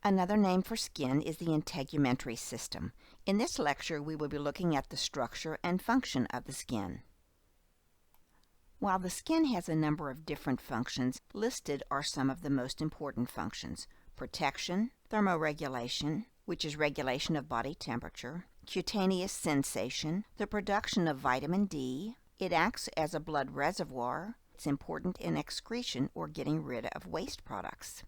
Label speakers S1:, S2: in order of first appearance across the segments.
S1: Another name for skin is the integumentary system. In this lecture, we will be looking at the structure and function of the skin. While the skin has a number of different functions, listed are some of the most important functions: protection, thermoregulation, which is regulation of body temperature, cutaneous sensation, the production of vitamin D, it acts as a blood reservoir, it's important in excretion or getting rid of waste products.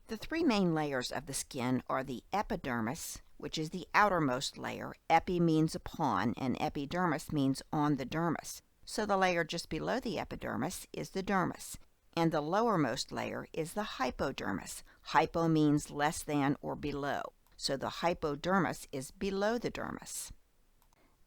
S1: The three main layers of the skin are the epidermis, which is the outermost layer. Epi means upon, and epidermis means on the dermis. So the layer just below the epidermis is the dermis, and the lowermost layer is the hypodermis. Hypo means less than or below, so the hypodermis is below the dermis.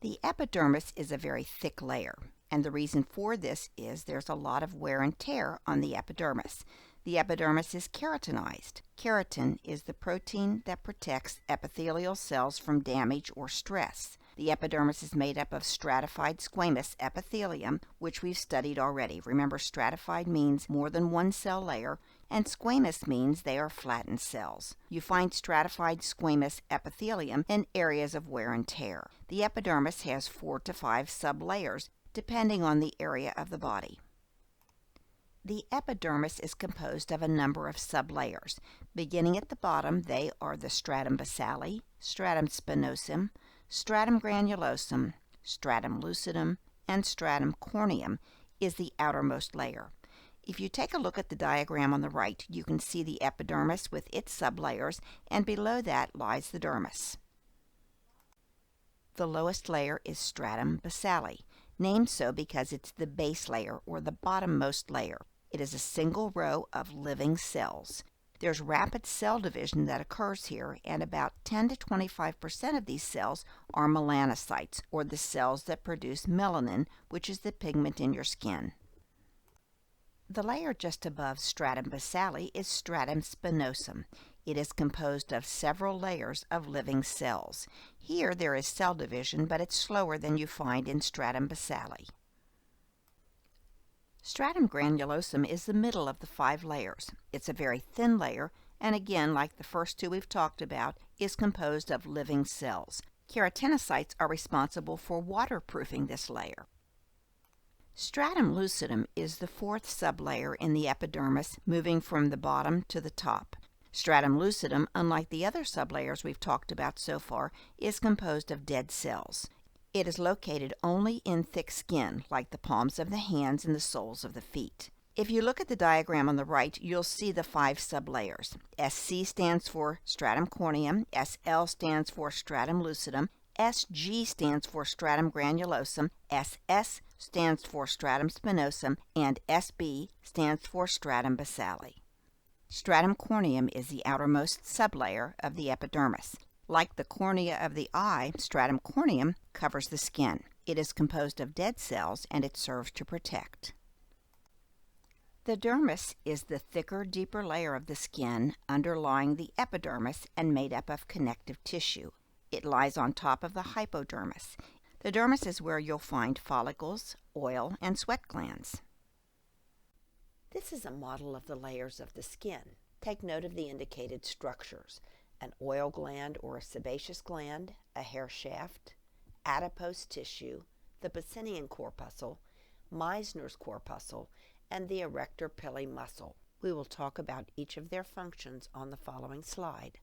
S1: The epidermis is a very thick layer, and the reason for this is there's a lot of wear and tear on the epidermis. The epidermis is keratinized. Keratin is the protein that protects epithelial cells from damage or stress. The epidermis is made up of stratified squamous epithelium, which we've studied already. Remember, stratified means more than one cell layer, and squamous means they are flattened cells. You find stratified squamous epithelium in areas of wear and tear. The epidermis has 4 to 5 sublayers, depending on the area of the body. The epidermis is composed of a number of sublayers. Beginning at the bottom, they are the stratum basale, stratum spinosum, stratum granulosum, stratum lucidum, and stratum corneum is the outermost layer. If you take a look at the diagram on the right, you can see the epidermis with its sublayers, and below that lies the dermis. The lowest layer is stratum basale, named so because it's the base layer or the bottommost layer. It is a single row of living cells. There's rapid cell division that occurs here, and about 10 to 25% of these cells are melanocytes, or the cells that produce melanin, which is the pigment in your skin. The layer just above stratum basale is stratum spinosum. It is composed of several layers of living cells. Here there is cell division, but it's slower than you find in stratum basale. Stratum granulosum is the middle of the 5 layers. It's a very thin layer, and again, like the first 2 we've talked about, is composed of living cells. Keratinocytes are responsible for waterproofing this layer. Stratum lucidum is the 4th sublayer in the epidermis, moving from the bottom to the top. Stratum lucidum, unlike the other sublayers we've talked about so far, is composed of dead cells. It is located only in thick skin, like the palms of the hands and the soles of the feet. If you look at the diagram on the right, you'll see the 5 sublayers. SC stands for stratum corneum, SL stands for stratum lucidum, SG stands for stratum granulosum, SS stands for stratum spinosum, and SB stands for stratum basale. Stratum corneum is the outermost sublayer of the epidermis. Like the cornea of the eye, stratum corneum covers the skin. It is composed of dead cells, and it serves to protect. The dermis is the thicker, deeper layer of the skin underlying the epidermis and made up of connective tissue. It lies on top of the hypodermis. The dermis is where you'll find follicles, oil, and sweat glands. This is a model of the layers of the skin. Take note of the indicated structures: an oil gland or a sebaceous gland, a hair shaft, adipose tissue, the Pacinian corpuscle, Meissner's corpuscle, and the erector pili muscle. We will talk about each of their functions on the following slide.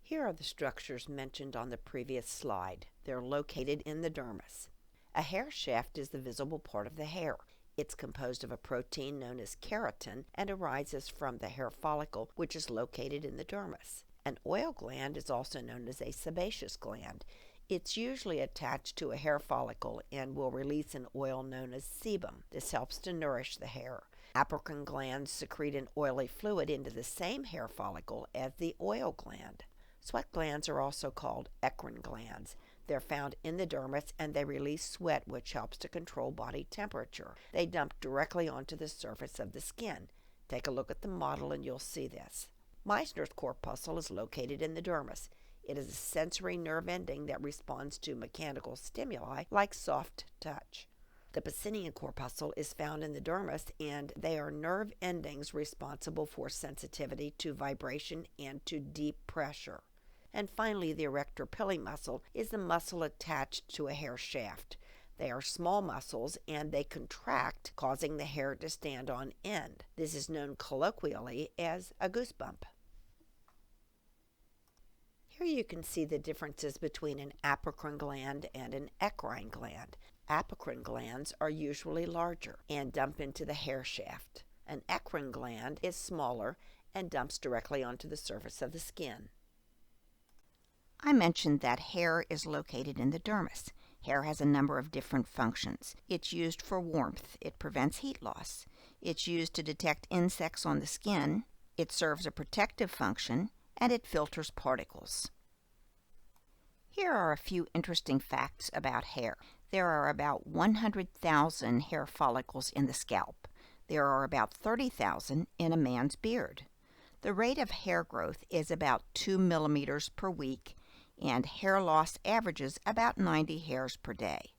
S1: Here are the structures mentioned on the previous slide. They're located in the dermis. A hair shaft is the visible part of the hair. It's composed of a protein known as keratin and arises from the hair follicle, which is located in the dermis. An oil gland is also known as a sebaceous gland. It's usually attached to a hair follicle and will release an oil known as sebum. This helps to nourish the hair. Apocrine glands secrete an oily fluid into the same hair follicle as the oil gland. Sweat glands are also called eccrine glands. They're found in the dermis, and they release sweat, which helps to control body temperature. They dump directly onto the surface of the skin. Take a look at the model and you'll see this. Meissner's corpuscle is located in the dermis. It is a sensory nerve ending that responds to mechanical stimuli like soft touch.
S2: The Pacinian corpuscle is found in the dermis, and they are nerve endings responsible for sensitivity to vibration and to deep pressure. And finally, the erector pili muscle is the muscle attached to a hair shaft. They are small muscles and they contract, causing the hair to stand on end. This is known colloquially as a goosebump. Here you can see the differences between an apocrine gland and an eccrine gland. Apocrine glands are usually larger and dump into the hair shaft. An eccrine gland is smaller and dumps directly onto the surface of the skin.
S1: I mentioned that hair is located in the dermis. Hair has a number of different functions. It's used for warmth. It prevents heat loss. It's used to detect insects on the skin. It serves a protective function, and it filters particles. Here are a few interesting facts about hair. There are about 100,000 hair follicles in the scalp. There are about 30,000 in a man's beard. The rate of hair growth is about 2 millimeters per week, and hair loss averages about 90 hairs per day.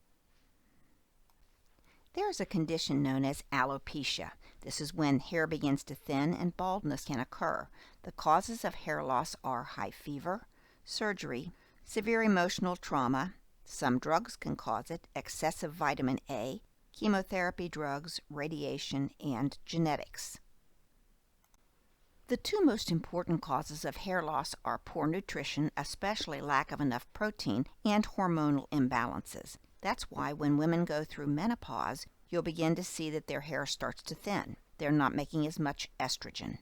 S1: There is a condition known as alopecia. This is when hair begins to thin and baldness can occur. The causes of hair loss are high fever, surgery, severe emotional trauma, some drugs can cause it, excessive vitamin A, chemotherapy drugs, radiation, and genetics. The two most important causes of hair loss are poor nutrition, especially lack of enough protein, and hormonal imbalances. That's why when women go through menopause, you'll begin to see that their hair starts to thin. They're not making as much estrogen.